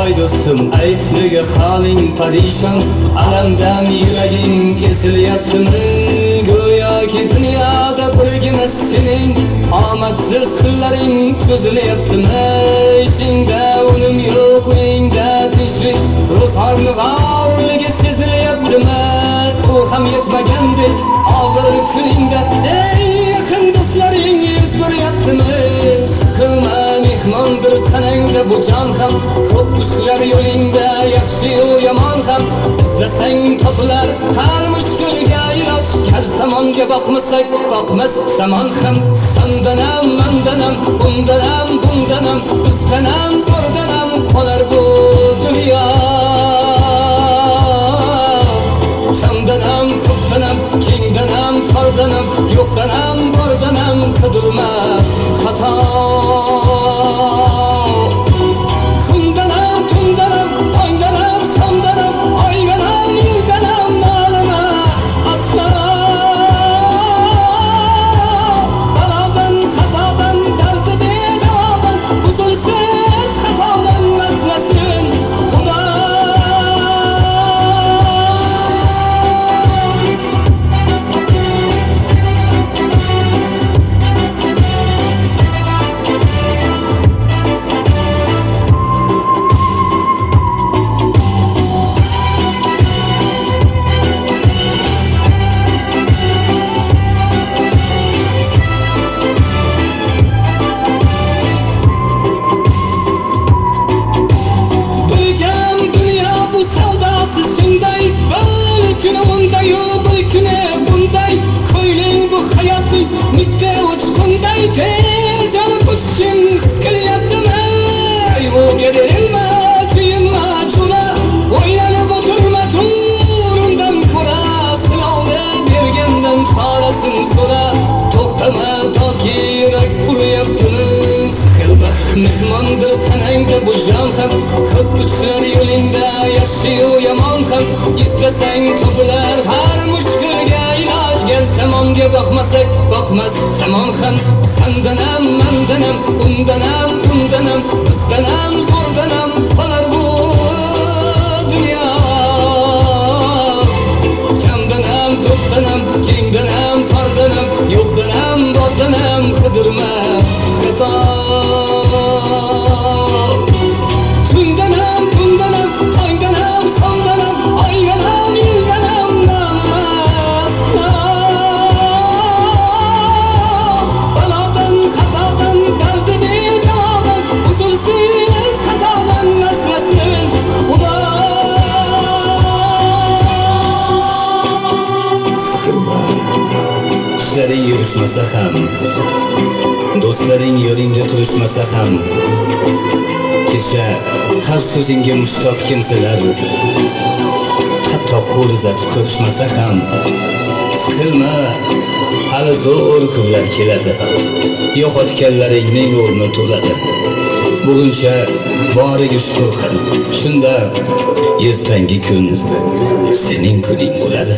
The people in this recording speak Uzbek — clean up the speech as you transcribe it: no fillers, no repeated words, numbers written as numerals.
voy do'stim, aytmaga holing parishon, alamdan yuraging esilyaptimi? Go'yoki dunyoda birgina sening omadsiz kunlaring cho'zilyaptimi? Ichingda unim yo'q, uyingda tinchlik, ruhorni g'orligi sezilyaptimi? Bu ham yetmagandek og'ir kuningda ey yaqin do'stlaring yuz beryaptimi? Siqilma, mehmondir tanangda bu jon ham, ko'p ishlar yo'lingda, yaxshi-yu yomon ham izlasang topilar har mushkulga iloj. Kal zamonga boqmasak boqmas zamon ham, sandanam mandanam, bundanam bundanam, bizdanam zo'rdanam qolar bu dunyo. Kamdanam ko'pdanam, kengdanam tordanam, yo'qdanam bordanam qidirma xato. Kundanam tundanam, tongdanam sondanam, oyganam yildanam nolima aslo. Balodan xatodan dardi bedavodan, uzulsiz xatodan asrasin Xudo. Midde uçkunday tez yanıp uçuşun his kelyaptimi? Qayg'uga berilma, kuyinma chula, o'ylanib o'tirma, turundan ko'ra sinovni bergandan chorasin so'ra. To'xtama toki yurak uryaptimi? Siqilma, mehmondir tanangda bu jon ham, ko'p uchlar yo'lingda, yaxshi-yu yomon ham izlasang topilar har mushkulga iloj. Gel zamonga boqmasak boqmas zamon ham, sandanam mandanam, undanam bundanam, bizdanam zo'rdanam qolar bu dunyo. Kamdanam to'pdanam, kengdanam tordanam, yo'qdanam bordanam qidirma xato. Tundanam bundanam, tongdanam sondanam, oyganam yildanam nolima aslo. Balodan xatodan dardi bedavodan, uzulsiz xatodan asrasin Xudo. Siqilma, ishlaring yurishmasa ham, do'stlaring yo'lingda turishmasa ham, kecha har so'zingga mushtoq kimsalar hatto qo'l uzatib ko'rishmasa ham, siqilma, hali zo'r kunlar keladi, yo'qotganlaringning o'rni to'ladi. Buguncha boriga shukr qil, shunda ertangi kun sening kuning bo'ladi.